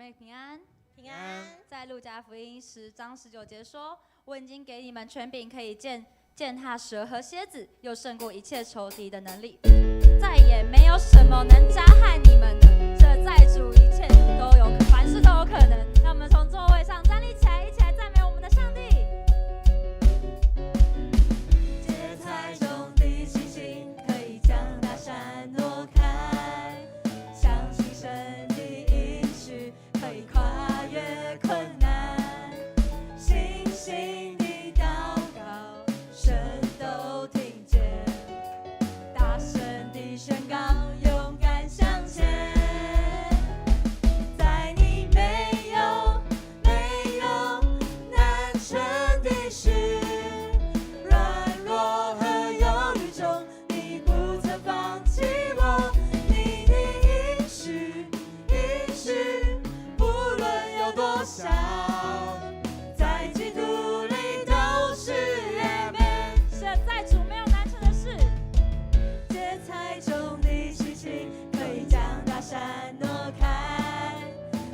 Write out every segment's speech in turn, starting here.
妹平安，平安。在路加福音10章19节说：“我已经给你们权柄，可以践踏蛇和蝎子，又胜过一切仇敌的能力，再也没有什么能加害你们的。这在主一切都有，凡事都有可能。”让我们从座位上站立起来，一起来赞美我们的上帝。芥菜种的信心，可以将大山挪开，相信神的应许，可以跨越困难。信心的祷告，神都听见，大声地宣告，勇敢向前。在你没有难成的事，软弱和忧虑中，你不曾放弃我。你的应许，不论有多少，在基督里都是amen。是在主没有难成的事。芥菜种的信心，可以将大山挪开，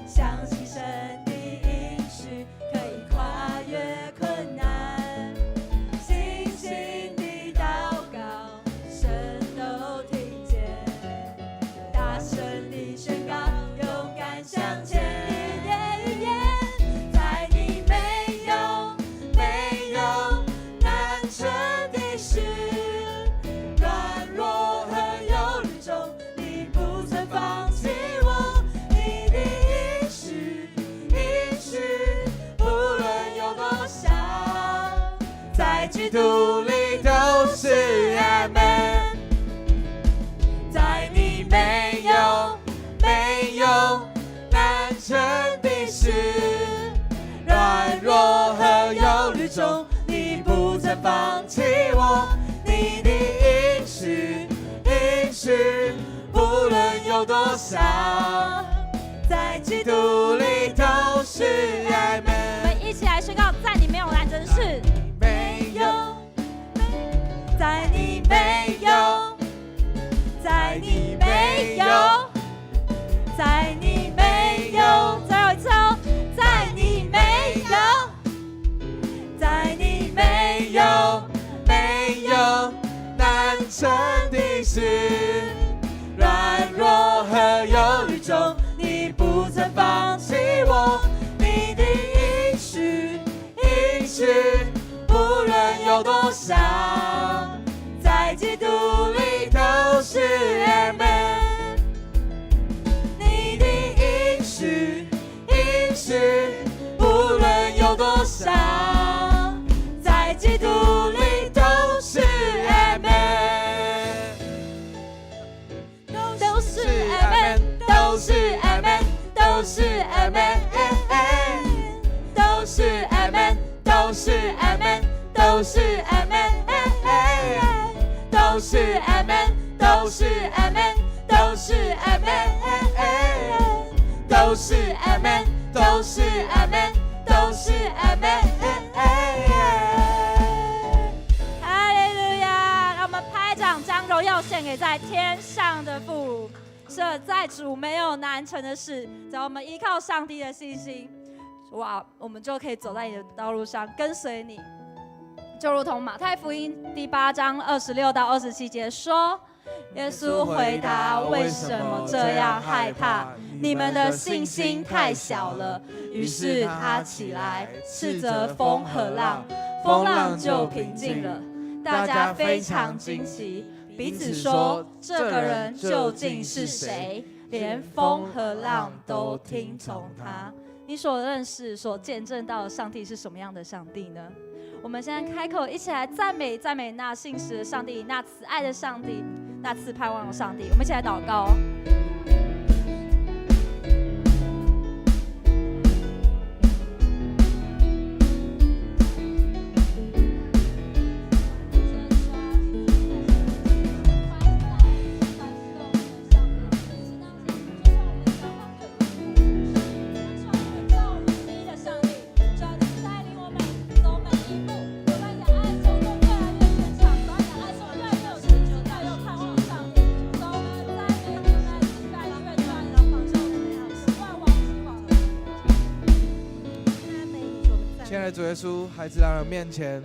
相信神的应许，可以跨越困难。信心的祷告，神都听见，大声地宣告，勇敢向前。在你没有难成的事，软弱和忧虑中，你不曾放弃我。你的应许，不论有多少，在基督里都是amen。在你没有难成的事，软弱和忧虑中，你不曾放弃我。你的应许，不论有多少，在基督里都是amen。我们一起来宣告：在你没有难成的事。在你没有，最后一次哦，在你没有难成的事，软弱和忧虑中，你不曾放弃我。你的应许，不论有多少，在基督里都是amen。你的应许，不论有多少，在基督里都是amen。都是amen，都是amen，都是amen，都是amen，都是amen，都是amen，都是amen，都是amen，都是amen，都是amen，都是amen，都是amen。哈利路亚！让我们拍掌，将荣耀献给在天上的父。是在主没有难成的事，只要我们依靠上帝的信心，哇，我们就可以走在你的道路上，跟随你。就如同马太福音第8章26到27节说，耶稣回答：“为什么这样害怕？你们的信心太小了。”于是他起来，斥责风和浪，风浪就平静了。大家非常惊奇，彼此说：“这个人究竟是谁？连风和浪都听从他。”你所认识、所见证到的上帝是什么样的上帝呢？我们现在开口，一起来赞美那信实的上帝，那慈爱的上帝，那赐盼望的上帝。我们一起来祷告哦。亲爱的主耶稣，孩子来到面前，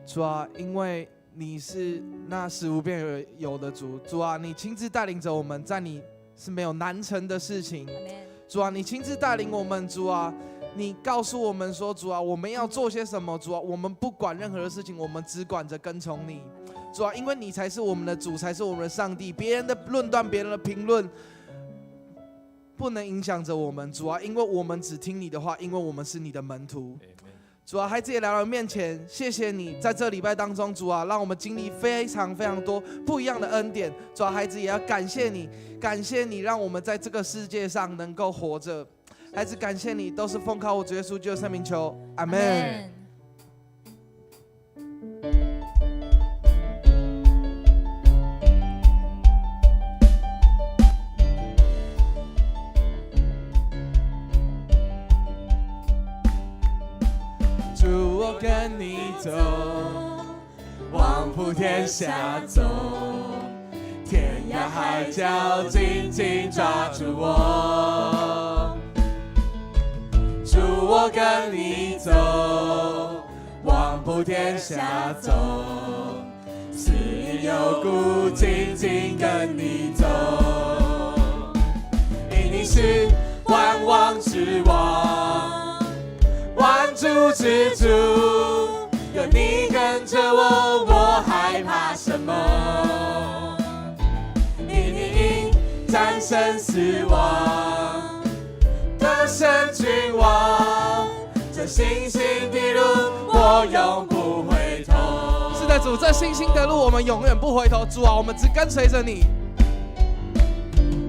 主啊，因为你是那使无变有的主，主啊，你亲自带领着我们，在你是没有难成的事情。主啊，你亲自带领我们，主啊，你告诉我们说，主啊，我们要做些什么？主啊，我们不管任何的事情，我们只管着跟从你。主啊，因为你才是我们的主，才是我们的上帝，别人的论断，别人的评论不能影响着我们。主啊，因为我们只听你的话，因为我们是你的门徒。主啊，孩子也来到面前，谢谢你在这礼拜当中，主啊，让我们经历非常非常多不一样的恩典。主啊，孩子也要感谢你，感谢你让我们在这个世界上能够活着。孩子，感谢你，都是奉靠我主耶稣基督的圣名求，阿们。主，我跟你走，往普天下走，天涯海角紧紧抓住我。主，我跟你走，往普天下走，死因有故紧紧跟你走，因你是万王之王，万主之主，有你跟着我，我害怕什么？因你战胜死亡，得胜君王，这信心的路我永不回头。是的，主，这信心的路我们永远不回头。主啊，我们只跟随着你。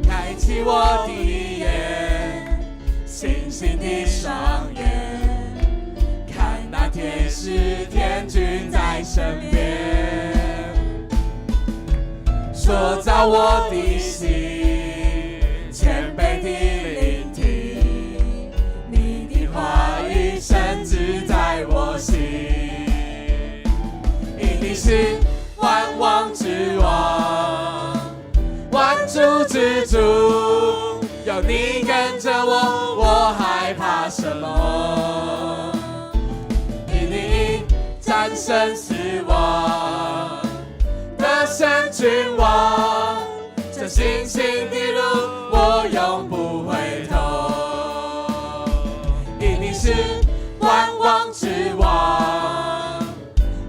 开启我的眼，信心的双眼，看那天使天君在身边，塑造我的心，谦卑的聆听你的话语，深植在我心。因你是万王之王，万主之主，有你跟着我，我害怕什么？因你战胜死亡，得胜君王，这信心的路我永不回头。因你是万王之王，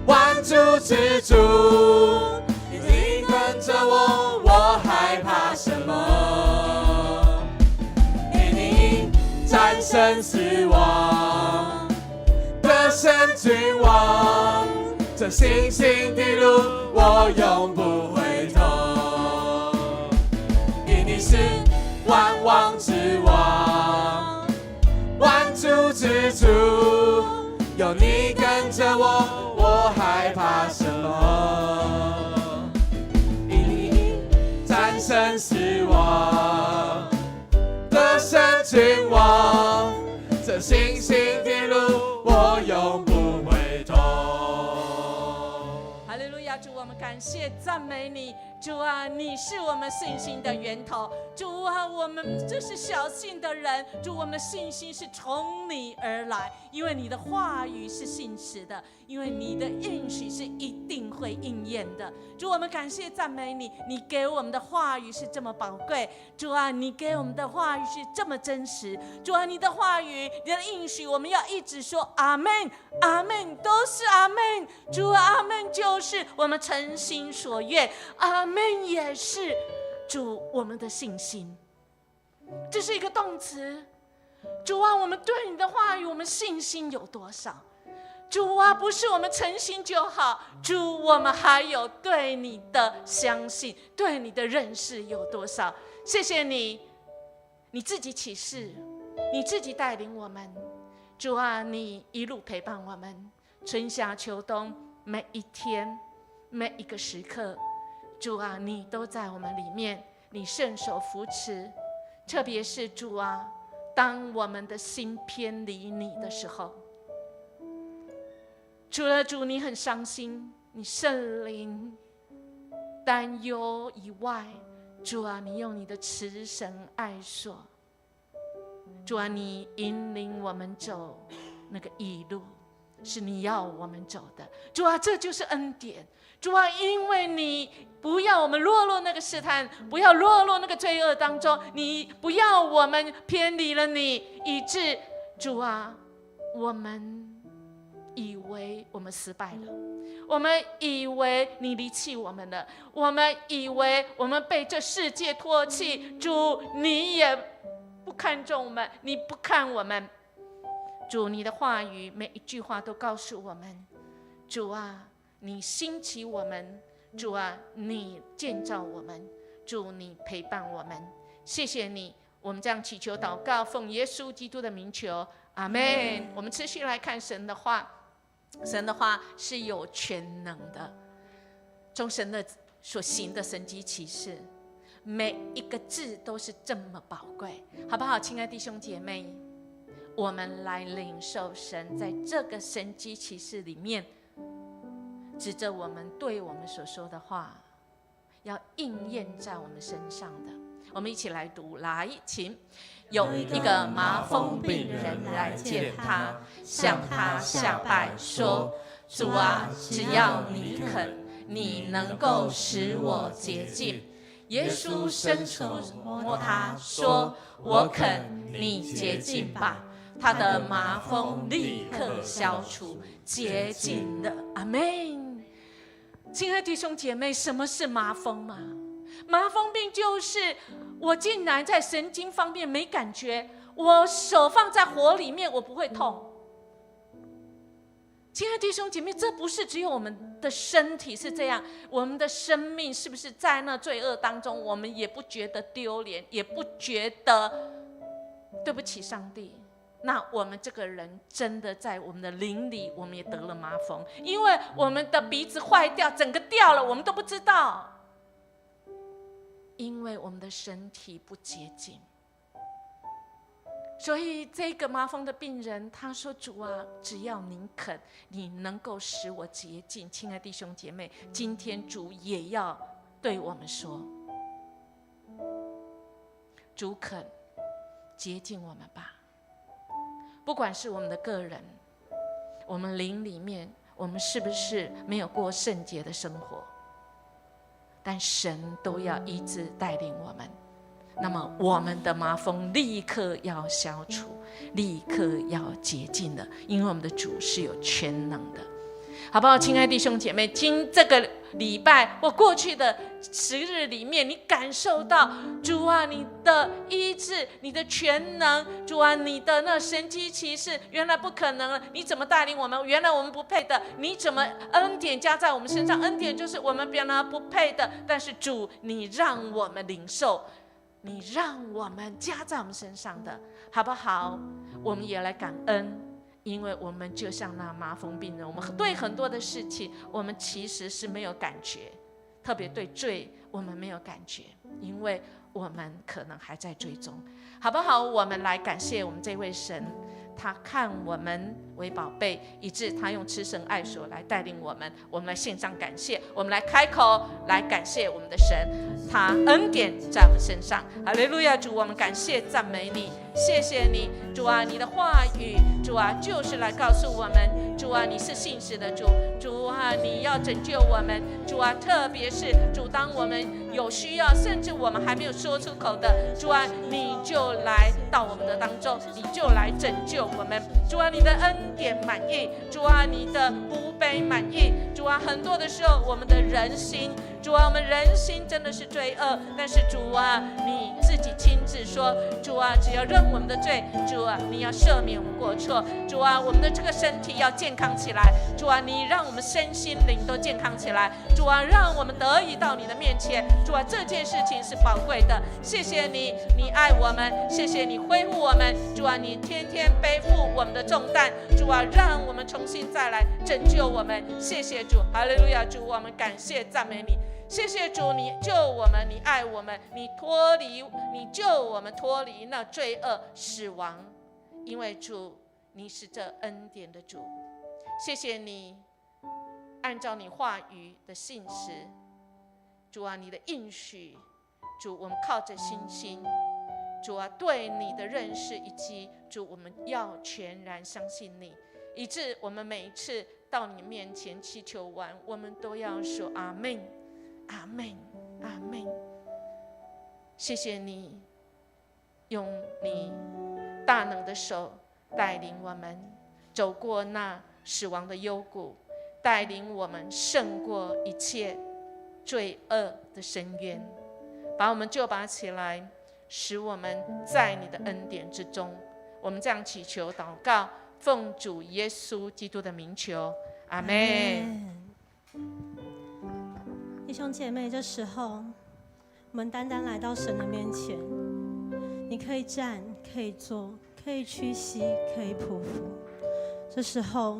万主之主，因你跟着我，我害怕什么？因你战胜死亡，得胜君王，这信心的路我永不回头。因你是万王之王，万主之主，有你跟着我，我害怕什么？因你战胜死亡，得胜君王，这信心的路我永不回头。哈利路亚！主，我们感谢赞美你，主啊，你是我们信心的源头。主啊，我们这是小信的人，主，我们的信心是从你而来，因为你的话语是信实的，因为你的应许是一定会应验的。主，我们感谢赞美你，你给我们的话语是这么宝贵。主啊，你给我们的话语是这么真实。主啊，你的话语，你的应许，我们要一直说阿们，阿们，都是阿们。主啊，阿们就是我们诚心所愿，阿们也是主我们的信心。这是一个动词。主啊，我们对你的话语，我们信心有多少？主啊，不是我们诚心就好，主，我们还有对你的相信，对你的认识有多少？谢谢你，你自己启示，你自己带领我们。主啊，你一路陪伴我们，春夏秋冬，每一天，每一个时刻。主啊，你都在我们里面，你伸手扶持。特别是主啊，当我们的心偏离你的时候，除了主你很伤心，你圣灵担忧以外，主啊，你用你的慈神爱所，主啊，你引领我们走那个义路，是你要我们走的。主啊，这就是恩典。主啊，因为你不要我们落入那个试探，不要落入那个罪恶当中，你不要我们偏离了你，以致主啊，我们以为我们失败了，我们以为你离弃我们了，我们以为我们被这世界唾弃。主，你也不看重我们，你不看我们。主，你的话语每一句话都告诉我们，主啊，你兴起我们，主啊，你建造我们，主，你陪伴我们。谢谢你，我们这样祈求祷告，奉耶稣基督的名求，阿们。我们持续来看神的话，神的话是有全能的，从神的所行的神迹奇事，每一个字都是这么宝贵，好不好？亲爱的弟兄姐妹，我们来领受神在这个神迹奇事里面指着我们对我们所说的话，要应验在我们身上的。我们一起来读，来，请。有一个麻风病人来见他，向他下拜说：主啊，只要你肯，你能够使我洁净。耶稣伸手摸他说：我肯，你洁净吧。他的麻风立刻消除，洁净了。阿们。亲爱的弟兄姐妹，什么是麻风吗？麻风病就是我竟然在神经方面没感觉，我手放在火里面我不会痛。亲爱的弟兄姐妹，这不是只有我们的身体是这样，我们的生命是不是在那罪恶当中，我们也不觉得丢脸，也不觉得对不起上帝。那我们这个人真的在我们的灵里，我们也得了麻风，因为我们的鼻子坏掉，整个掉了，我们都不知道，因为我们的身体不洁净。所以这个麻风的病人他说：主啊，只要您肯，你能够使我洁净。亲爱的弟兄姐妹，今天主也要对我们说：主肯洁净我们吧。不管是我们的个人，我们灵里面，我们是不是没有过圣洁的生活，但神都要医治带领我们。那么我们的麻风立刻要消除，立刻要洁净了，因为我们的主是有全能的，好不好？亲爱的弟兄姐妹，今这个礼拜或过去的10日里面，你感受到主啊，你的医治，你的全能，主啊，你的那神迹奇事，原来不可能了，你怎么带领我们？原来我们不配的，你怎么恩典加在我们身上？恩典就是我们原来不配的，但是主，你让我们领受，你让我们加在我们身上的，好不好？我们也来感恩，因为我们就像那麻风病人，我们对很多的事情，我们其实是没有感觉，特别对罪，我们没有感觉，因为我们可能还在罪中，好不好？我们来感谢我们这位神，他看我们为宝贝，以致他用慈神爱所来带领我们。我们来献上感谢，我们来开口来感谢我们的神，他恩典在我们身上。哈利路亚！主，我们感谢赞美你，谢谢你，主啊，你的话语，主啊，就是来告诉我们，主啊，你是信实的主，主啊，你要拯救我们，主啊，特别是主，当我们有需要，甚至我们还没有说出口的，主啊，你就来到我们的当中，你就来拯救我们。主啊，你的恩典满意，主啊，你的福杯满意，主啊，很多的时候我们的人心，主啊，我们人心真的是罪恶，但是主啊，你自己亲自说，主啊，只要认我们的罪，主啊，你要赦免我们过错，主啊，我们的这个身体要健康起来，主啊，你让我们身心灵都健康起来，主啊，让我们得以到你的面前，主啊，这件事情是宝贵的，谢谢你，你爱我们，谢谢你恢复我们，主啊，你天天背负我们的重担，主啊，让我们重新再来拯救我们，谢谢主，哈利路亚！主，我们感谢赞美你，谢谢主，你救我们，你爱我们，你救我们脱离那罪恶死亡，因为主，你是这恩典的主，谢谢你按照你话语的信实，主啊，你的应许，主，我们靠着信心，主啊，对你的认识，以及主，我们要全然相信你，以致我们每一次到你面前祈求完，我们都要说阿们，阿们，阿们。谢谢你用你大能的手带领我们走过那死亡的幽谷，带领我们胜过一切罪恶的深渊，把我们救拔起来，使我们在你的恩典之中。我们这样祈求祷告，奉主耶稣基督的名求，阿们。弟兄姐妹，这时候我们单单来到神的面前，你可以站，可以坐，可以屈膝，可以匍匐。这时候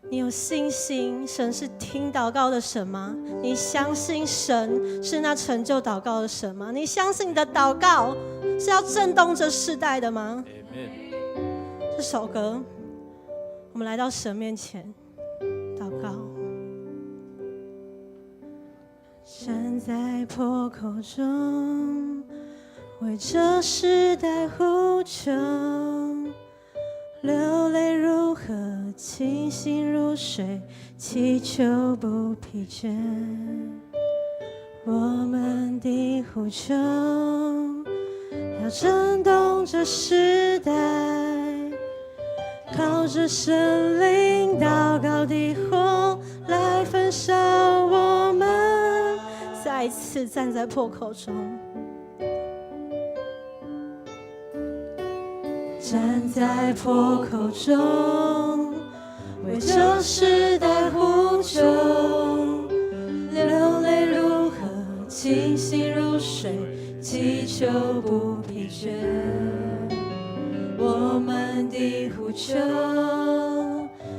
你有信心神是听祷告的神吗？你相信神是那成就祷告的神吗？你相信你的祷告是要震动这世代的吗？这首歌我们来到神面前祷告。站在破口中，为这时代呼求，流泪如河，清醒如水，祈求不疲倦。我们的呼求要震动这时代，靠着神灵祷告的火来焚烧我们。再一次站在破口中，站在破口中，为这时代呼求，流泪如河，清醒如水，祈求不疲倦。我们的呼求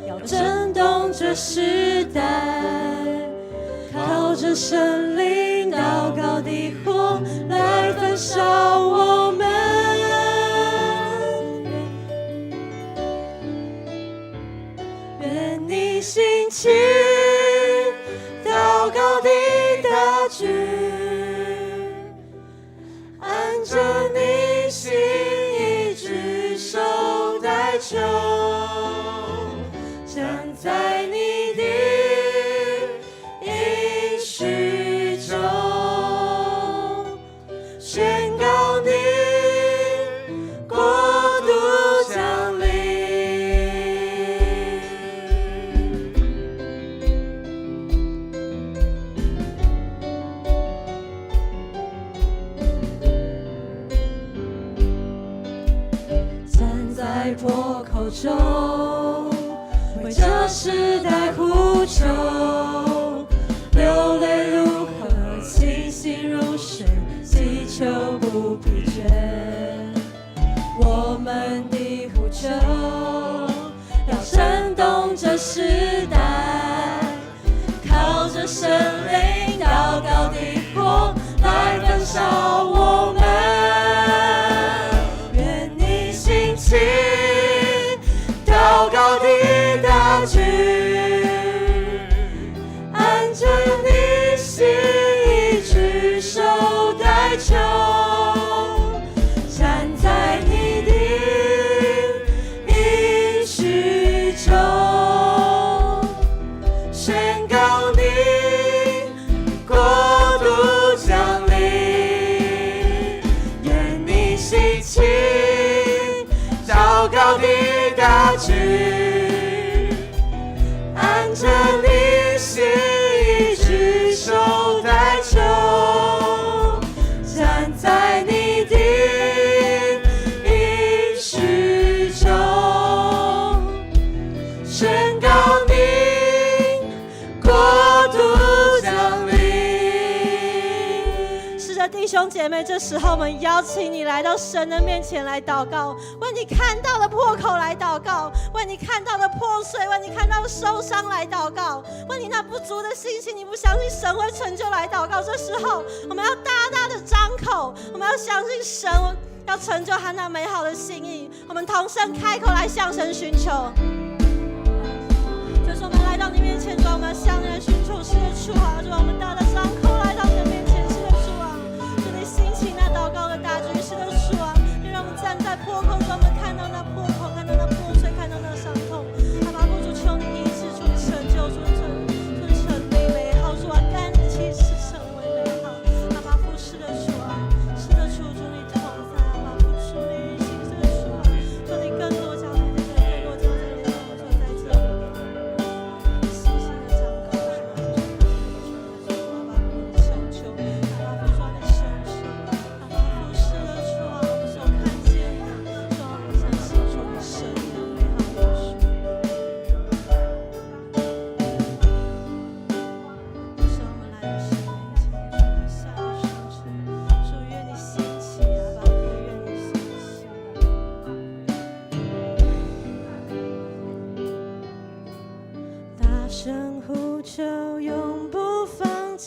要震动这时代，靠着神灵祷告的火来焚烧我们。愿你兴起祷告的大局，按着你心意举手代求，站在你的应许中，宣告你国度降临。站在破口中，为这时代呼求，流泪如河，清醒如水，祈求不疲倦。我们的呼求要震动这时代，靠着神灵祷告的火来焚烧我们。愿你兴起祷告的大局，按着你心意举手代求，站在你的应许中，宣告你国度降临。愿你兴起祷告的大局，按着你心意举手代求，站在你的应许中，宣告你国度降临。是的，弟兄姐妹，这时候我们邀请你来到神的面前来祷告，为你看到的破口来祷告，为你看到的破碎，为你看到的受伤来祷告，为你那不足的信心，你不相信神会成就来祷告。这时候我们要大大的张口，我们要相信神要成就他那美好的心意。我们同声开口来向神寻求。就是我们来到你面前，主，我们要向你来寻求。是的，主啊，主，我们大大张口来到你的面前。是的，主啊，主，你兴起那祷告的大局。是的，主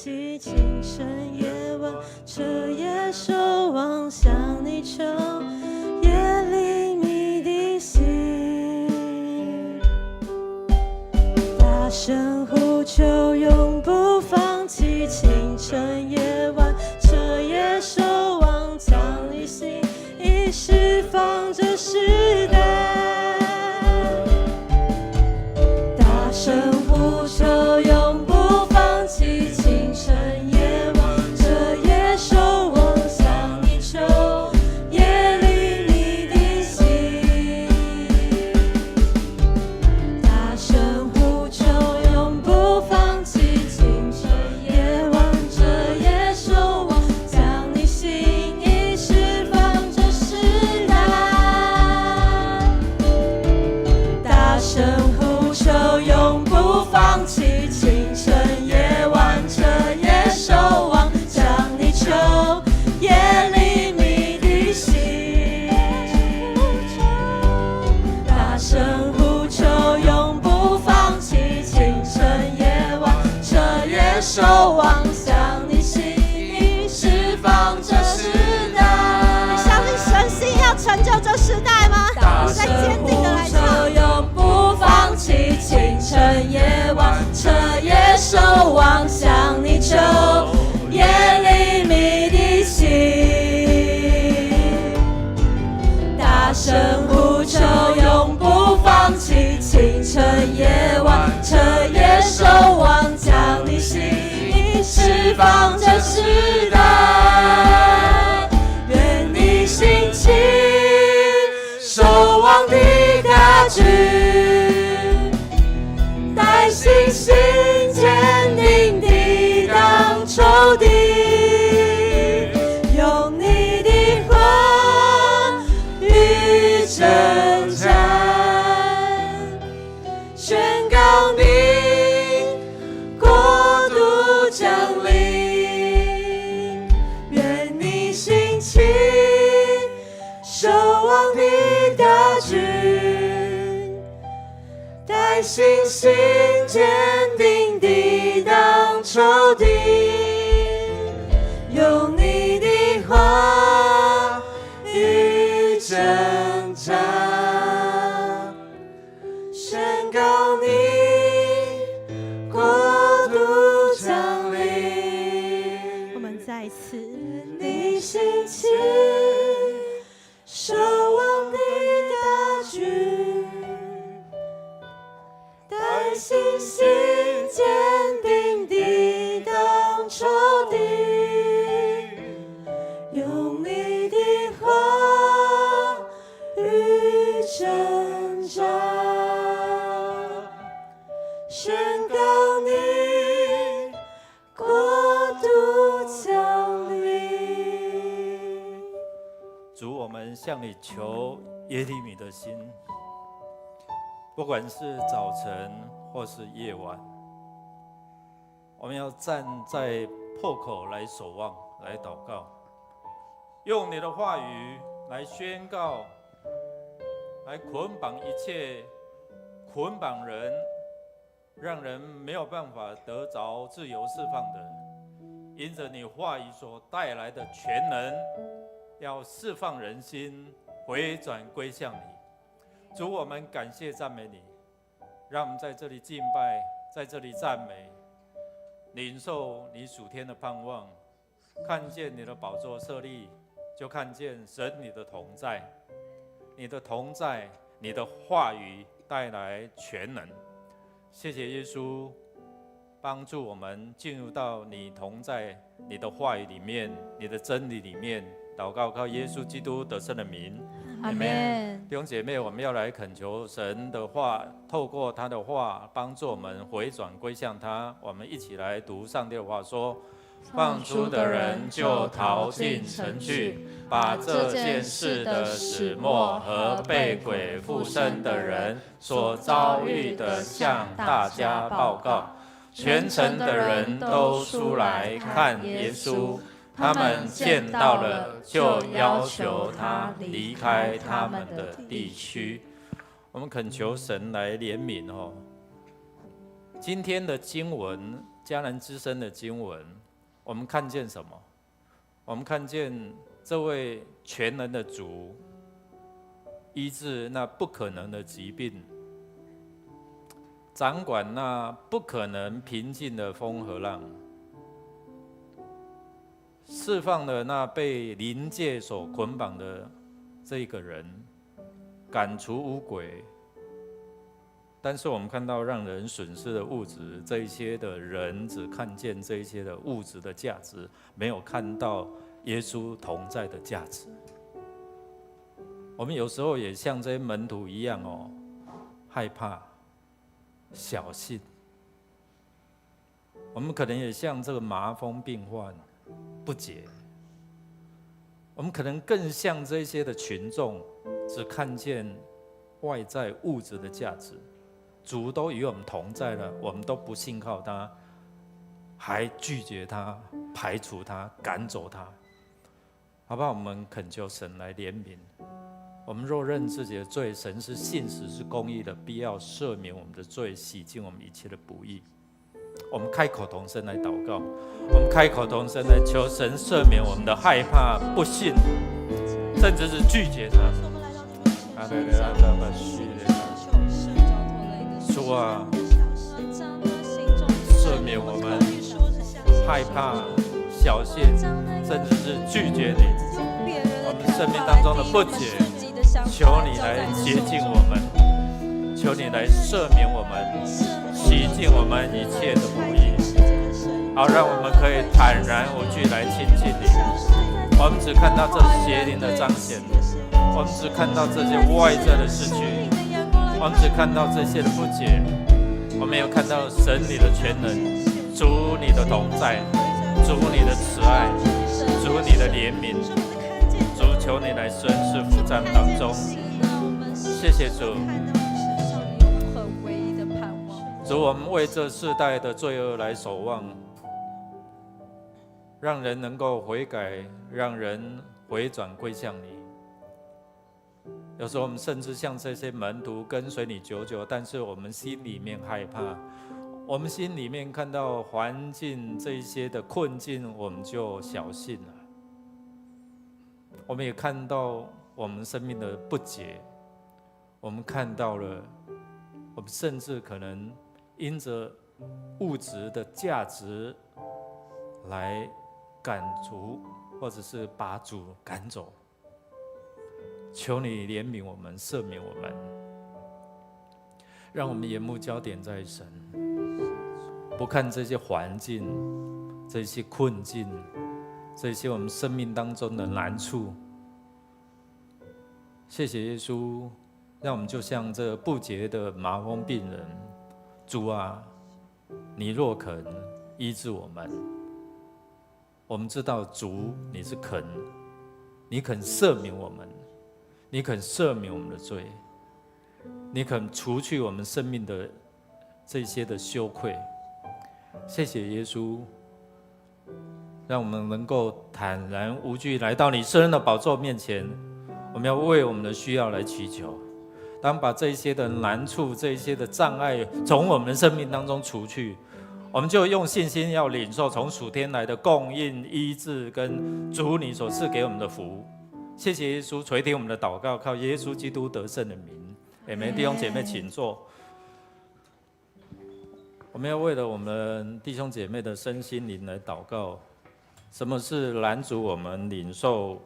弃，清晨夜晚彻夜守望，向你求，夜里你的心，大声呼求，永不放弃，清晨夜晚彻夜守望，将你心意释放这时代，大声呼求，永不放弃，清晨夜晚彻夜守望，向你求，夜里你的心，大声呼求，永不放弃，清晨夜晚彻夜守望，将你心意释放这时代，大声呼求，永不放弃，清晨夜晚彻夜守望，向你求，夜里你的心，大声呼求，永不放弃，清晨夜晚彻夜守望，向你心意释放这时代。你相信神心要成就这时代吗？你在坚定的来唱，永不放弃，清晨夜晚彻夜守望，向你求，夜里你的心，大声呼求，永不放弃，清晨夜晚彻夜守望，将你心意释放这时代，愿你兴起守望的大军，带信心坚定地挡仇敌，用你的话语征战，宣告你国度降临，愿你兴起守望的大军，带信心坚定地挡仇敌，用你的话语征战，宣告你国度降临。我们再一次，你兴起守望的大军，带信心坚定地挡仇敌，用你的话语征战，宣告你国度降临。主，我们向你求耶利米的心，不管是早晨或是夜晚，我们要站在破口来守望，来祷告，用你的话语来宣告，来捆绑一切捆绑人，让人没有办法得着自由释放的，因着你话语所带来的全能，要释放人心，回转归向你。主，我们感谢赞美你，让我们在这里敬拜，在这里赞美，领受你属天的盼望，看见你的宝座设立，就看见神你的同在，你的同在，你的话语带来全能。谢谢耶稣，帮助我们进入到你同在、你的话语里面、你的真理里面。祷告靠耶稣基督得胜的名，阿们。弟兄姐妹，我们要来恳求神的话，透过他的话帮助我们回转归向他。我们一起来读上帝的话说：放出的人就逃进城去，把这件事的始末和被鬼附身的人所遭遇的向大家报告。全城的人都出来看耶稣，他们见到了，就要求他离开他们的地区。我们恳求神来怜悯哦。今天的经文迦南之声的经文，我们看见什么？我们看见这位全能的主医治那不可能的疾病，掌管那不可能平静的风和浪，释放了那被灵界所捆绑的这一个人，赶除污鬼。但是我们看到让人损失的物质，这一些的人只看见这一些的物质的价值，没有看到耶稣同在的价值。我们有时候也像这些门徒一样害怕、小信。我们可能也像这个麻风病患，不解。我们可能更像这些的群众，只看见外在物质的价值。主都与我们同在了，我们都不信靠他，还拒绝他、排除他、赶走他，好不好？我们恳求神来怜悯。我们若认自己的罪，神是信实是公义的，必要赦免我们的罪，洗净我们一切的不义。我们开口同声来祷告，我们开口同声来求神赦免我们的害怕、不信，甚至是拒绝他。主啊，赦免我们害怕、小心，甚至是拒绝你。我们生命当中的不解，求你来洁净我们，求你来赦免我们，洗净我们一切的不义，好让我们可以坦然无惧来亲近你。我们只看到这邪灵的彰显，我们只看到这些外在的事情，我们只看到这些的不解，我们没有看到神你的全能，主你的同在，主你的慈爱，主你的怜悯，主求你来伸示服在当中。谢谢主，主我们为这世代的罪恶来守望，让人能够悔改，让人回转归向你。有时候我们甚至像这些门徒跟随你久久，但是我们心里面害怕，我们心里面看到环境这一些的困境，我们就小信了。我们也看到我们生命的不解，我们看到了，我们甚至可能因着物质的价值来赶逐，或者是把主赶走。求你怜悯我们，赦免我们，让我们眼目焦点在神，不看这些环境、这些困境、这些我们生命当中的难处。谢谢耶稣，让我们就像这不洁的麻风病人，主啊，你若肯医治我们，我们知道主你是肯，你肯赦免我们。你肯赦免我们的罪，你肯除去我们生命的这些的羞愧。谢谢耶稣，让我们能够坦然无惧来到你圣恩的宝座面前。我们要为我们的需要来祈求，当把这些的难处、这些的障碍从我们的生命当中除去，我们就用信心要领受从属天来的供应、医治跟主你所赐给我们的福。谢谢耶稣垂听我们的祷告，靠耶稣基督得胜的名。Amen。弟兄姐妹请坐。我们要为了我们弟兄姐妹的身心灵来祷告。什么是拦阻我们领受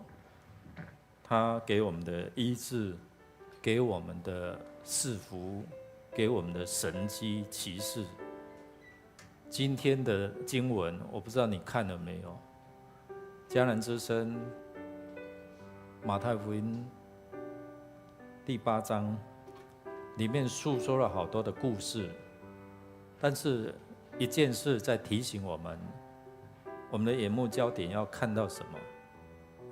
他给我们的医治，给我们的赐福，给我们的神迹奇事？今天的经文我不知道你看了没有，迦南之声马太福音第8章里面述说了好多的故事，但是一件事在提醒我们，我们的眼目焦点要看到什么？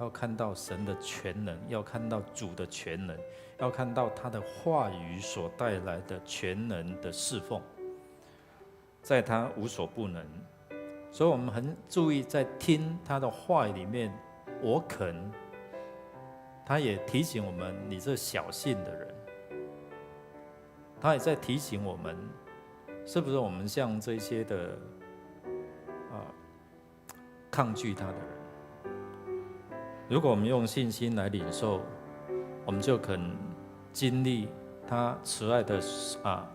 要看到神的全能，要看到主的全能，要看到他的话语所带来的全能的侍奉，在他无所不能。所以我们很注意在听他的话语里面，我肯。他也提醒我们，你这小信的人。他也在提醒我们，是不是我们像这些的抗拒他的人。如果我们用信心来领受，我们就可能经历他慈爱的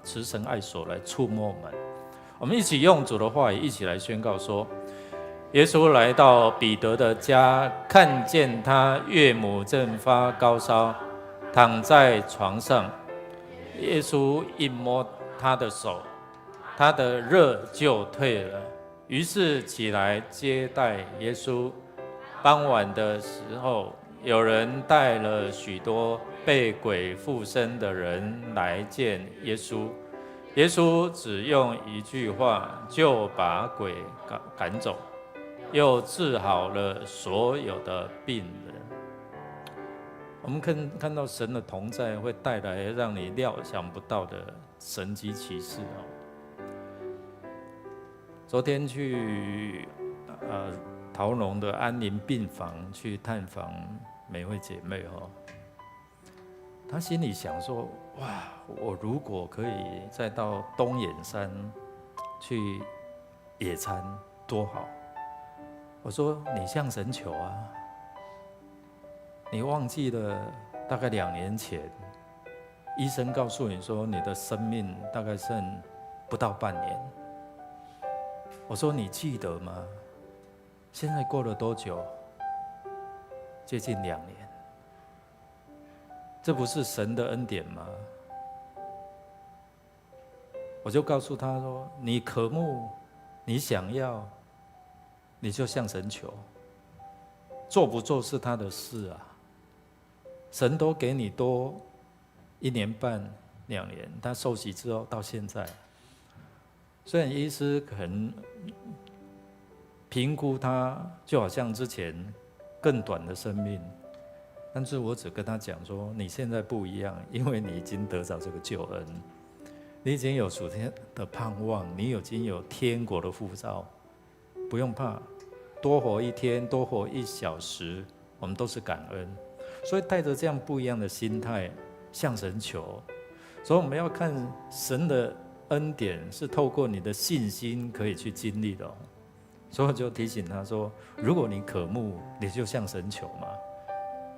慈神爱手来触摸我们。我们一起用主的话语一起来宣告说：耶稣来到彼得的家，看见他岳母正发高烧，躺在床上。耶稣一摸他的手，他的热就退了，于是起来接待耶稣。傍晚的时候，有人带了许多被鬼附身的人来见耶稣。耶稣只用一句话就把鬼赶走，又治好了所有的病人。我们看到神的同在会带来让你料想不到的神迹奇事。昨天去桃农的安宁病房去探访美惠姐妹她心里想说：哇，我如果可以再到东眼山去野餐多好。我说：你向神求啊，你忘记了大概2年前医生告诉你说你的生命大概剩不到半年。我说：你记得吗？现在过了多久？接近2年。这不是神的恩典吗？我就告诉他说：你渴慕，你想要，你就向神求。做不做是他的事啊。神都给你多1年半、2年，他受洗之后到现在，虽然医师可能评估他就好像之前更短的生命，但是我只跟他讲说：你现在不一样，因为你已经得着这个救恩，你已经有属天的盼望，你已经有天国的护照，不用怕，多活1天，多活1小时，我们都是感恩。所以带着这样不一样的心态向神求。所以我们要看神的恩典是透过你的信心可以去经历的所以我就提醒他说：如果你渴慕，你就向神求嘛。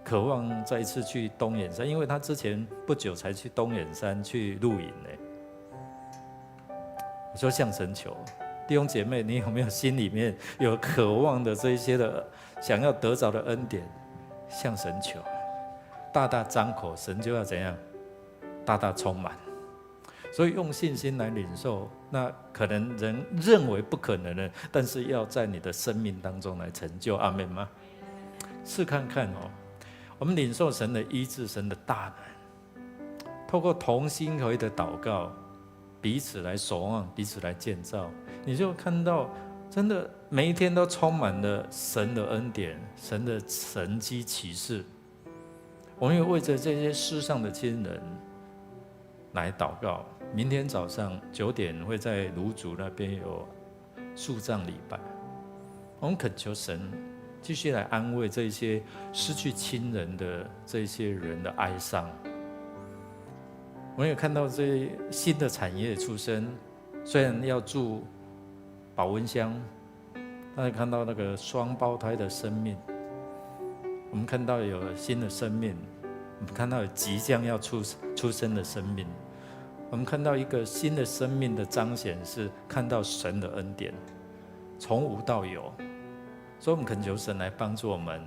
渴望再一次去东眼山，因为他之前不久才去东眼山去露营我说向神求。弟兄姐妹，你有没有心里面有渴望的这一些的想要得着的恩典？向神求，大大张口，神就要怎样？大大充满。所以用信心来领受，那可能人认为不可能的，但是要在你的生命当中来成就。阿们吗？试看看我们领受神的医治，神的大能，透过同心合一的祷告，彼此来守望，彼此来建造，你就看到真的每一天都充满了神的恩典，神的神迹奇事。我们也为着这些世上的亲人来祷告。明天早上9点会在芦竹那边有树葬礼拜，我们恳求神继续来安慰这些失去亲人的这些人的哀伤。我们也看到这些新的产业出生，虽然要住保温箱，但是看到那个双胞胎的生命，我们看到有新的生命，我们看到有即将要出生的生命，我们看到一个新的生命的彰显，是看到神的恩典，从无到有。所以我们恳求神来帮助我们，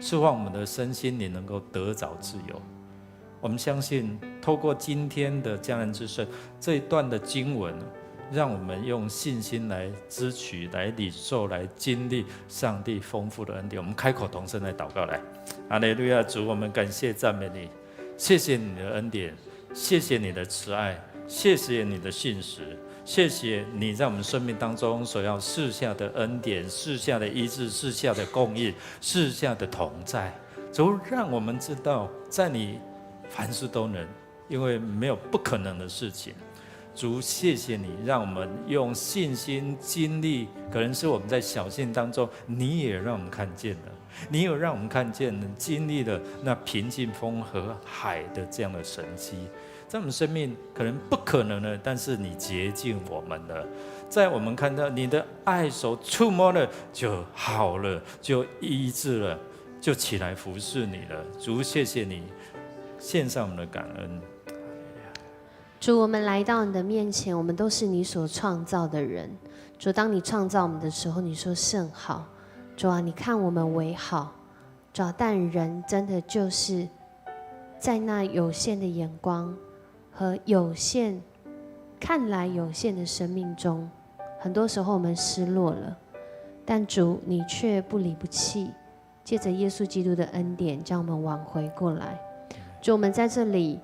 释放我们的身心灵能够得着自由。我们相信透过今天的迦南之声这一段的经文，让我们用信心来支取、来领受、来经历上帝丰富的恩典。我们开口同声来祷告来。哈利路亚，主，我们感谢赞美你，谢谢你的恩典，谢谢你的慈爱，谢谢你的信实，谢谢你在我们生命当中所要赐下的恩典、赐下的医治、赐下的供应、赐下的同在。主，让我们知道在你凡事都能，因为没有不可能的事情。主，谢谢你让我们用信心经历，可能是我们在小信当中你也让我们看见了。你有让我们看见，经历了那平静风和海的这样的神迹，在我们生命可能不可能的，但是你洁净我们了。在我们看到你的爱手触摸了就好了，就医治了，就起来服侍你了。主，谢谢你，献上我们的感恩。主，我们来到你的面前，我们都是你所创造的人。主，当你创造我们的时候，你说甚好。主啊，你看我们为好。主啊，但人真的就是在那有限的眼光和看来有限的生命中，很多时候我们失落了，但主你却不离不弃，借着耶稣基督的恩典将我们挽回过来。主，我们在这里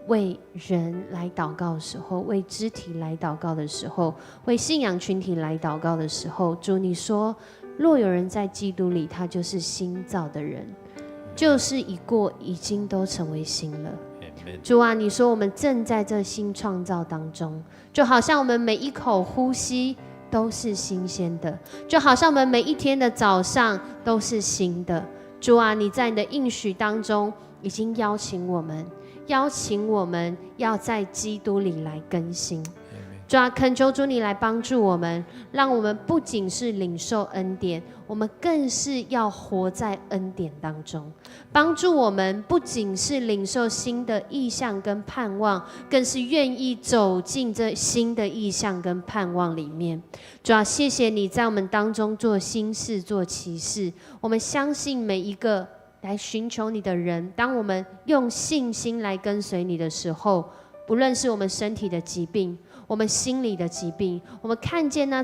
为人来祷告的时候，为肢体来祷告的时候，为信仰群体来祷告的时候，主你说，若有人在基督里，他就是新造的人，旧事已过，已经都成为新了。主啊，你说我们正在这新创造当中，就好像我们每一口呼吸都是新鲜的，就好像我们每一天的早上都是新的。主啊，你在你的应许当中已经邀请我们要在基督里来更新。主啊，恳求主你来帮助我们，让我们不仅是领受恩典，我们更是要活在恩典当中。帮助我们不仅是领受新的意象跟盼望，更是愿意走进这新的意象跟盼望里面。主啊，谢谢你在我们当中做新事做奇事。我们相信每一个来寻求你的人，当我们用信心来跟随你的时候，不论是我们身体的疾病，我们心里的疾病，我们看见那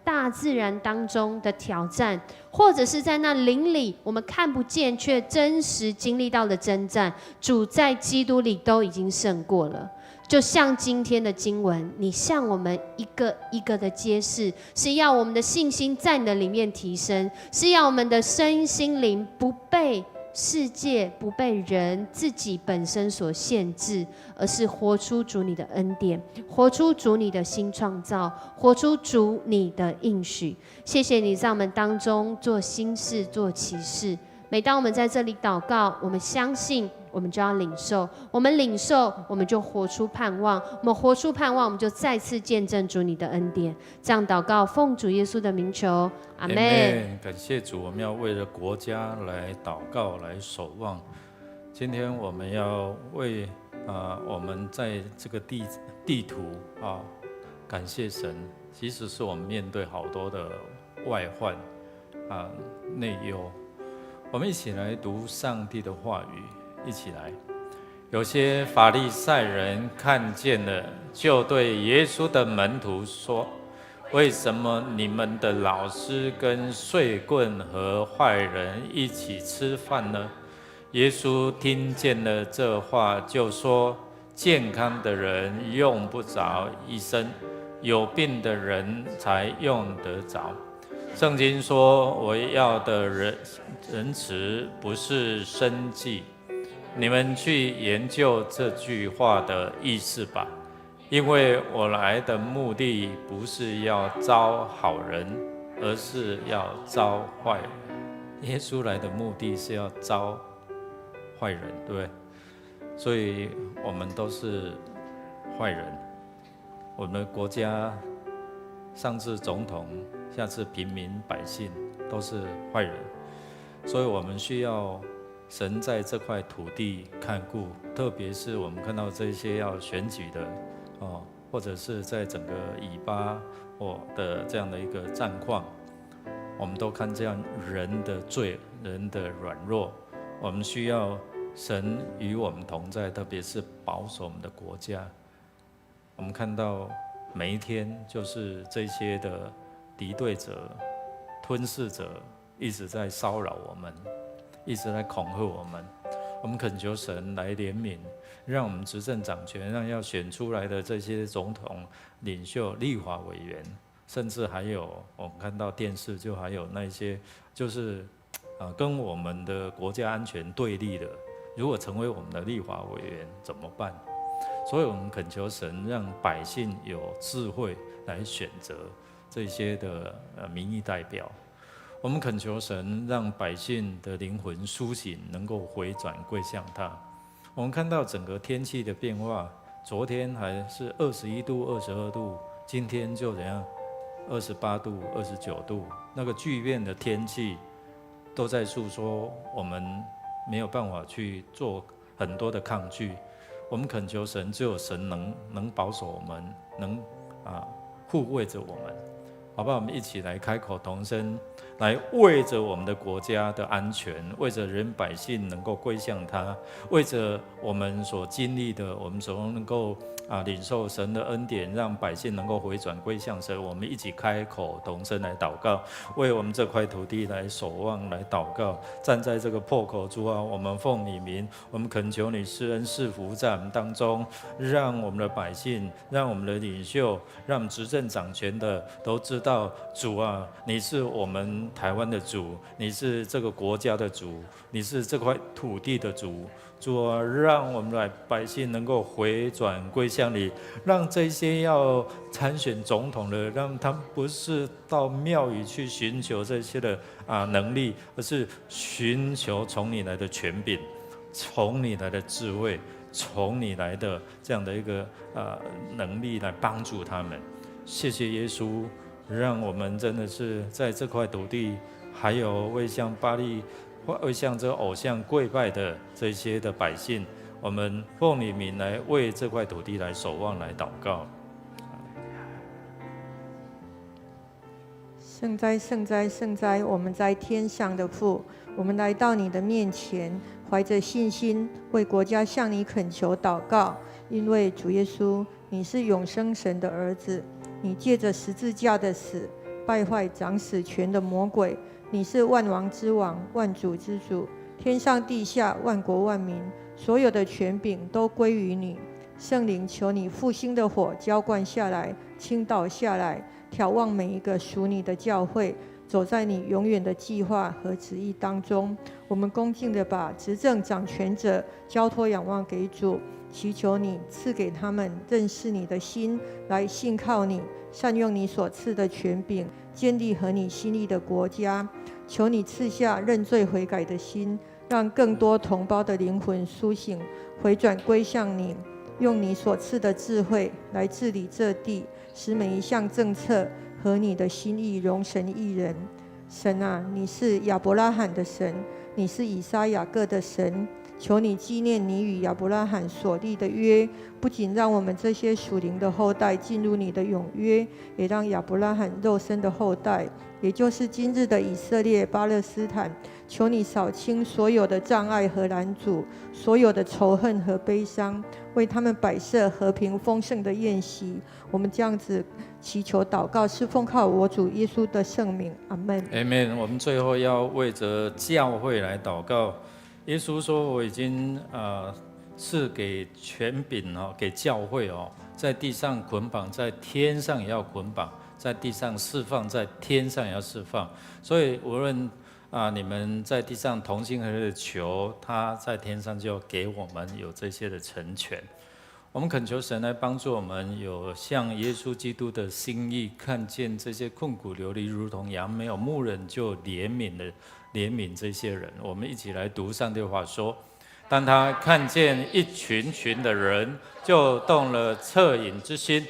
大自然当中的挑战，或者是在那灵里我们看不见却真实经历到的征战，主在基督里都已经胜过了。就像今天的经文，你向我们一个一个的揭示，是要我们的信心在你的里面提升，是要我们的身心灵不被世界不被人自己本身所限制，而是活出主你的恩典，活出主你的新创造，活出主你的应许。谢谢你在我们当中做新事做奇事。每当我们在这里祷告，我们相信我们就要领受，我们领受我们就活出盼望，我们活出盼望，我们就再次见证主你的恩典。这样祷告，奉主耶稣的名求，阿们。感谢主，我们要为了国家来祷告，来守望。今天我们要为我们在这个地图感谢神。其实是我们面对好多的外患内忧。我们一起来读上帝的话语，一起来。有些法利赛人看见了，就对耶稣的门徒说：为什么你们的老师跟税棍和坏人一起吃饭呢？耶稣听见了这话，就说：健康的人用不着医生，有病的人才用得着。圣经说：我要的仁慈不是生计。你们去研究这句话的意思吧，因为我来的目的不是要招好人，而是要招坏人。耶稣来的目的是要招坏人，对不对？所以我们都是坏人。我们的国家上至总统，下至平民百姓都是坏人，所以我们需要神在这块土地看顾，特别是我们看到这些要选举的或者是在整个以巴的这样的一个战况，我们都看这样人的罪、人的软弱，我们需要神与我们同在，特别是保守我们的国家。我们看到每一天就是这些的敌对者、吞噬者一直在骚扰我们，一直在恐吓我们。我们恳求神来怜悯，让我们执政掌权，让要选出来的这些总统、领袖、立法委员，甚至还有我们看到电视就还有那些就是跟我们的国家安全对立的，如果成为我们的立法委员怎么办？所以我们恳求神让百姓有智慧来选择这些的民意代表。我们恳求神让百姓的灵魂苏醒，能够回转归向他。我们看到整个天气的变化，昨天还是21度、22度，今天就怎样？28度、29度，那个巨变的天气，都在诉说我们没有办法去做很多的抗拒。我们恳求神，只有神能保守我们，能护卫着我们，好不好？我们一起来开口同声，来为着我们的国家的安全，为着人百姓能够归向他，为着我们所经历的，我们所能够领受神的恩典，让百姓能够回转归向神。我们一起开口同声来祷告，为我们这块土地来守望，来祷告。站在这个破口，主啊，我们奉你名，我们恳求你施恩赐福在我们当中，让我们的百姓，让我们的领袖，让我们执政掌权的都知道，主啊，你是我们台湾的主，你是这个国家的主，你是这块土地的主。主啊，让我们的百姓能够回转归向你，让这些要参选总统的，让他们不是到庙宇去寻求这些的能力，而是寻求从你来的权柄，从你来的智慧，从你来的这样的一个能力来帮助他们。谢谢耶稣，让我们真的是在这块土地，还有为向巴力会向这个偶像跪拜的这些的百姓，我们奉你名来为这块土地来守望，来祷告。圣哉，圣哉，圣哉！我们在天上的父，我们来到你的面前，怀着信心为国家向你恳求祷告。因为主耶稣，你是永生神的儿子，你借着十字架的死败坏掌死权的魔鬼。你是万王之王，万主之主，天上地下万国万民，所有的权柄都归于你。圣灵，求你复兴的火浇灌下来，倾倒下来，眺望每一个属你的教会，走在你永远的计划和旨意当中。我们恭敬地把执政掌权者交托仰望给主，祈求你赐给他们认识你的心，来信靠你，善用你所赐的权柄，建立合你心意的国家。求你赐下认罪悔改的心，让更多同胞的灵魂苏醒，回转归向你，用你所赐的智慧来治理这地，使每一项政策合你的心意，荣神益人。神啊，你是亚伯拉罕的神，你是以撒雅各的神，求你纪念你与亚伯拉罕所立的约，不仅让我们这些属灵的后代进入你的永约，也让亚伯拉罕肉身的后代，也就是今日的以色列、巴勒斯坦，求你扫清所有的障碍和拦阻，所有的仇恨和悲伤，为他们摆设和平丰盛的宴席。我们这样子祈求祷告，是奉靠我主耶稣的圣名，阿们。阿们。我们最后要为着教会来祷告。耶稣说：“我已经赐给权柄给教会在地上捆绑，在天上也要捆绑；在地上释放，在天上也要释放。所以无论你们在地上同心合意的求，他在天上就给我们有这些的成全。我们恳求神来帮助我们，有像耶稣基督的心意，看见这些困苦流离如同羊，没有牧人就怜悯这些人。我们一起来读上帝的话说：当他看见一群群的人，就动了恻隐之心，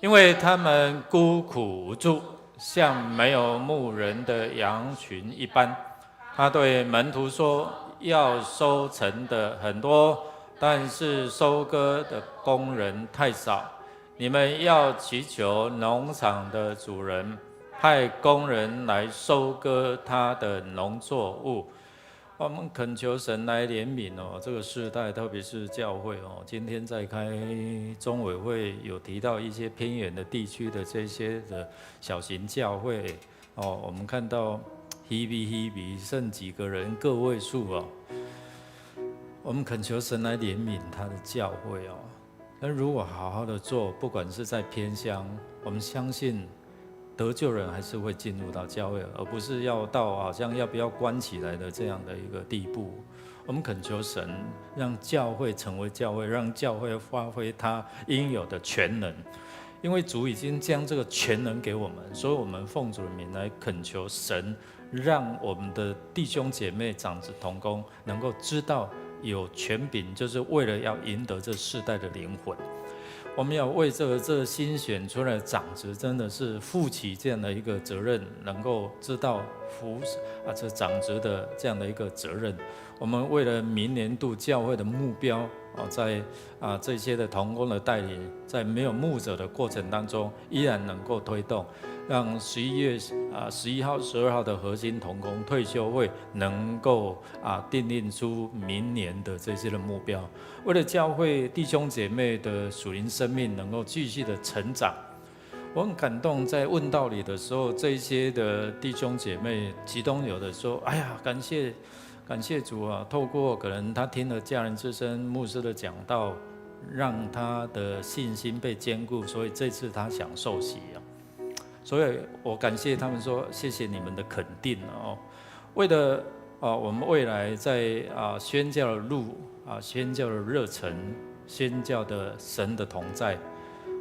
因为他们孤苦无助，像没有牧人的羊群一般。他对门徒说：要收成的很多，但是收割的工人太少，你们要祈求农场的主人派工人来收割他的农作物。我们恳求神来怜悯这个世代，特别是教会今天在开中委会有提到一些偏远的地区的这些的小型教会我们看到剩几个人个位数我们恳求神来怜悯他的教会但如果好好的做，不管是在偏乡，我们相信得救人还是会进入到教会，而不是要到好像要不要关起来的这样的一个地步。我们恳求神让教会成为教会，让教会发挥他应有的全能，因为主已经将这个全能给我们，所以我们奉主的名来恳求神，让我们的弟兄姐妹、长子同工能够知道有权柄，就是为了要赢得这世代的灵魂。我们要为这新选出来的长子，真的是负起这样的一个责任，能够知道服这长子的这样的一个责任。我们为了明年度教会的目标，在这些的同工的带领，在没有牧者的过程当中，依然能够推动，让11月11号、12号的核心同工退休会能够订定出明年的这些的目标。为了教会弟兄姐妹的属灵生命能够继续的成长，我很感动。在问道理的时候，这些的弟兄姐妹，其中有的说：“哎呀，感谢主啊！透过可能他听了家人之声牧师的讲道，让他的信心被坚固，所以这次他想受洗啊。”所以我感谢他们说：“谢谢你们的肯定哦。”为了我们未来在宣教的路宣教的热忱，宣教的神的同在，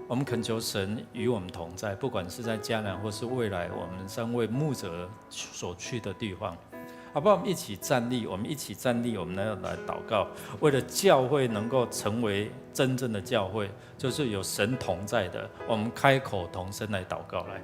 我们恳求神与我们同在，不管是在迦南或是未来我们3位牧者所去的地方。好不好？我们一起站立，我们要来祷告，为了教会能够成为真正的教会，就是有神同在的，我们开口同声来祷告来。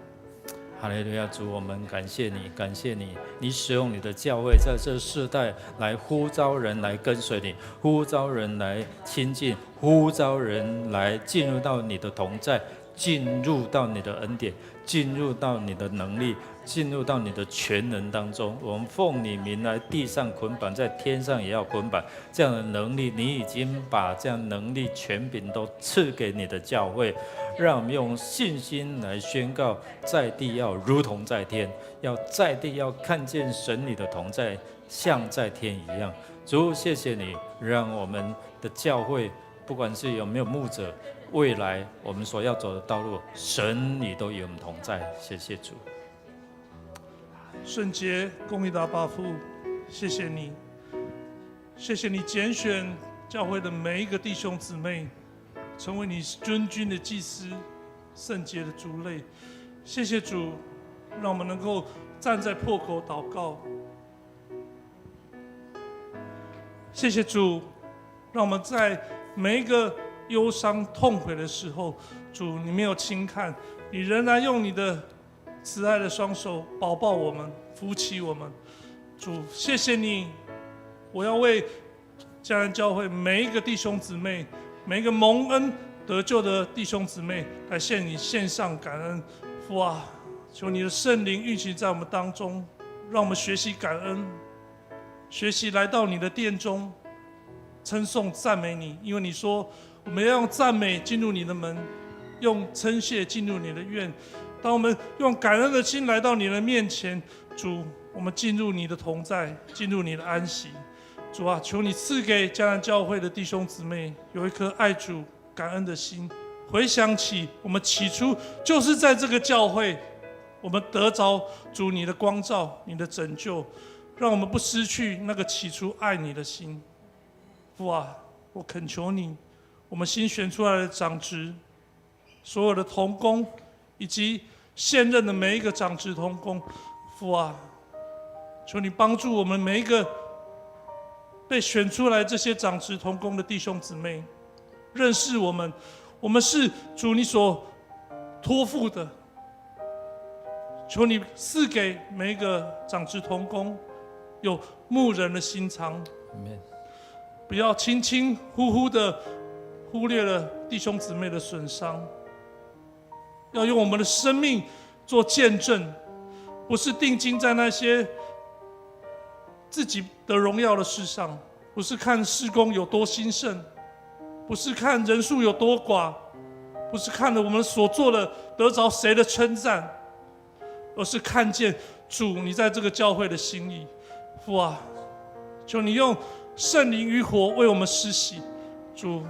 哈利路亚！主，我们感谢你，你使用你的教会在这世代来呼召人来跟随你，呼召人来亲近，呼召人来进入到你的同在，进入到你的恩典，进入到你的能力，进入到你的全能当中。我们奉你名来地上捆绑，在天上也要捆绑。这样的能力，你已经把这样能力权柄都赐给你的教会，让我们用信心来宣告，在地要如同在天，要在地要看见神你的同在，像在天一样。主，谢谢你，让我们的教会，不管是有没有牧者，未来我们所要走的道路，神你都与我们同在。谢谢主。圣洁公义的阿爸父，谢谢你，谢谢你拣选教会的每一个弟兄姊妹，成为你尊君的祭司，圣洁的族类。谢谢主，让我们能够站在破口祷告。谢谢主，让我们在每一个忧伤痛悔的时候，主你没有轻看，你仍然用你的慈爱的双手保抱我们，扶起我们。主，谢谢你，我要为家人教会每一个弟兄姊妹，每一个蒙恩得救的弟兄姊妹来献上感恩。父啊，求你的圣灵运行在我们当中，让我们学习感恩，学习来到你的殿中称颂赞美你，因为你说我们要用赞美进入你的门，用称谢进入你的院。当我们用感恩的心来到你的面前，主，我们进入你的同在，进入你的安息。主啊，求你赐给迦南教会的弟兄姊妹有一颗爱主感恩的心，回想起我们起初就是在这个教会，我们得着主你的光照，你的拯救，让我们不失去那个起初爱你的心。父啊，我恳求你，我们新选出来的长职，所有的同工，以及现任的每一个长职同工，父啊，求你帮助我们每一个被选出来这些长职同工的弟兄姊妹，认识我们，我们是主你所托付的。求你赐给每一个长职同工有牧人的心肠，不要轻轻忽忽的忽略了弟兄姊妹的损伤，要用我们的生命做见证，不是定睛在那些自己的荣耀的事上，不是看事工有多兴盛，不是看人数有多寡，不是看了我们所做的得着谁的称赞，而是看见主你在这个教会的心意。父啊，求你用圣灵与火为我们施洗，主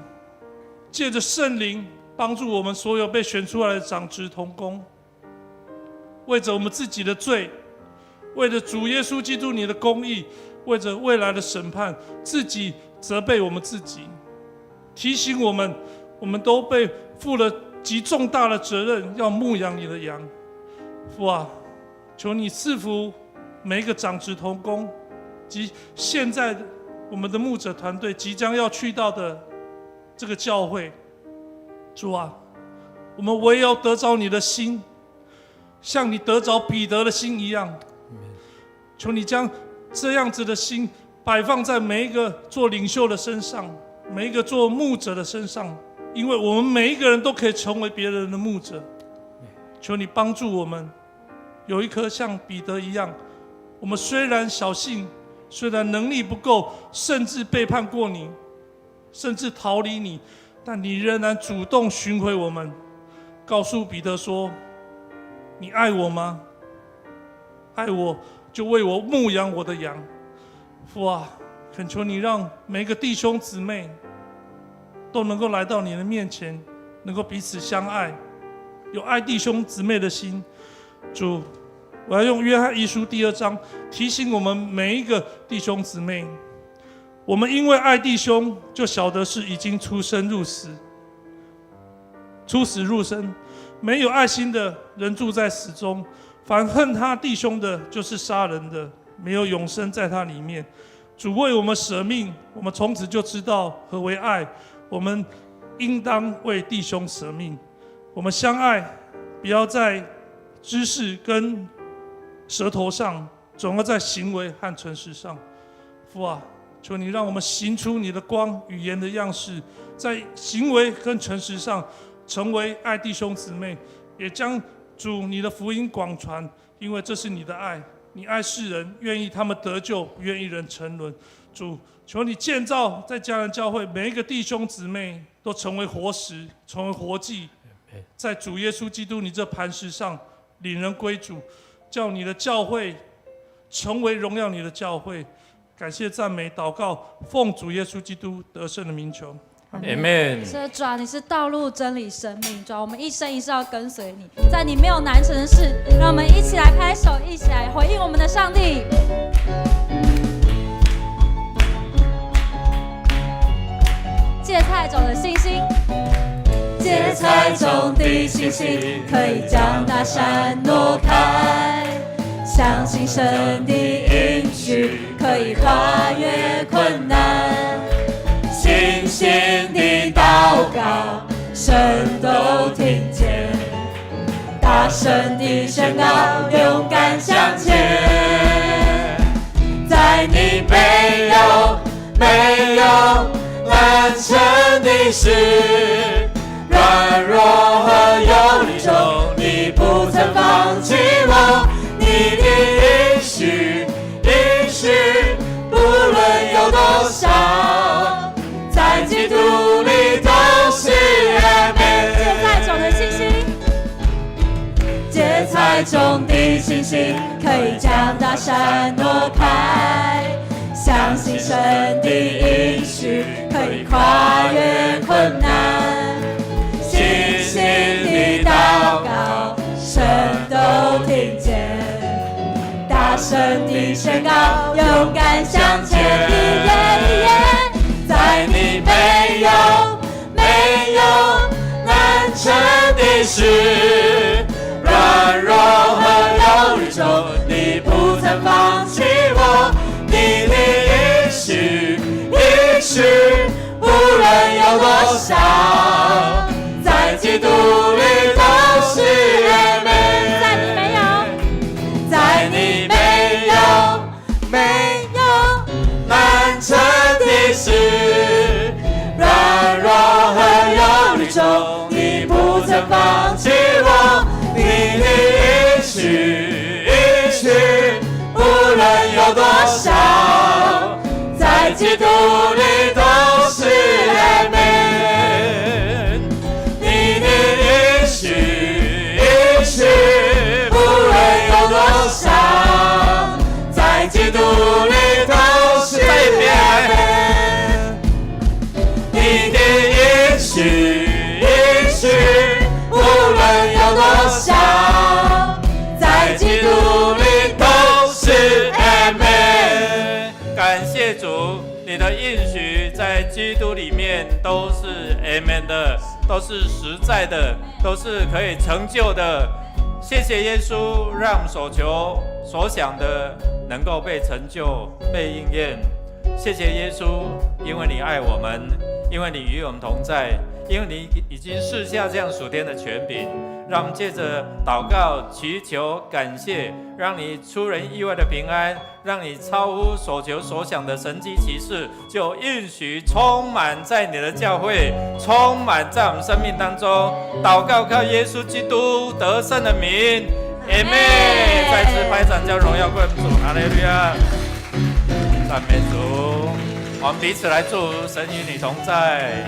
借着圣灵帮助我们所有被选出来的长职同工，为着我们自己的罪，为着主耶稣基督你的公义，为着未来的审判，自己责备我们自己，提醒我们，我们都被负了极重大的责任，要牧养你的羊。父啊，求你赐福每一个长子同工，及现在我们的牧者团队即将要去到的这个教会，主啊，我们唯有得着你的心，像你得着彼得的心一样，求你将这样子的心摆放在每一个做领袖的身上，每一个做牧者的身上，因为我们每一个人都可以成为别人的牧者。求你帮助我们有一颗像彼得一样，我们虽然小信，虽然能力不够，甚至背叛过你，甚至逃离你，但你仍然主动寻回我们，告诉彼得说，你爱我吗？爱我就为我牧养我的羊。父啊，恳求你让每一个弟兄姊妹都能够来到你的面前，能够彼此相爱，有爱弟兄姊妹的心。主，我要用约翰一书第2章提醒我们每一个弟兄姊妹，我们因为爱弟兄，就晓得是已经出生入死，出死入生。没有爱心的人住在死中，凡恨他弟兄的，就是杀人的，没有永生在他里面。主为我们舍命，我们从此就知道何为爱，我们应当为弟兄舍命。我们相爱，不要在知识跟舌头上，总要在行为和诚实上。父啊，求你让我们行出你的光语言的样式，在行为跟诚实上成为爱弟兄姊妹，也将主你的福音广传，因为这是你的爱。你爱世人，愿意他们得救，不愿意人沉沦。主，求你建造在家人教会每一个弟兄姊妹都成为活石，成为活祭，在主耶稣基督你这磐石上领人归主，叫你的教会成为荣耀你的教会。感谢赞美祷告，奉主耶稣基督得胜的名求。Amen。是主啊，你是道路、真理、生命。主啊，我们一生一世要跟随你，在你没有难成的事。让我们一起来拍手，一起来回应我们的上帝。芥菜种的信心，芥菜种的信心，可以将大山挪开。相信神的应许，可以跨越困难。信心的祷告，神都听见，大声的宣告，勇敢向前。在你没有难成的事，软弱和忧虑中，你不曾放弃我。你的应许，不论有多少，在基督里都是芥菜种的信心，芥菜种的信心，可以将大山挪开。相信神的应许，可以跨越困难。信心的祷告，神都听见。大声地宣告，勇敢向前，在你没有难成的事，软弱和忧虑中，你不曾放弃我。你的应许，不论有多少，在基督里都是Amen。在你没有难成的事，软弱和忧虑中，你不曾放弃我。你的应许，无论有多少，在基督里都是Amen。你的应许，无论有多少，在基督里都是Amen。你的应许，无论有多少，在基督里都是Amen。感谢主，你的应许在基督里面都是 Amen 的，都是实在的，都是可以成就的。谢谢耶稣，让我们所求所想的能够被成就、被应验。谢谢耶稣，因为你爱我们，因为你与我们同在，因为你已经赐下这样属天的权柄，让我们借着祷告、祈求、感谢，让你出人意外的平安，让你超乎所求所想的神迹奇事，就应许充满在你的教会，充满在我们生命当中。祷告靠耶稣基督得胜的名，阿们。再次拍掌，将荣耀归我们主，哈利路亚。赞美主，我们彼此来祝福，神与你同在。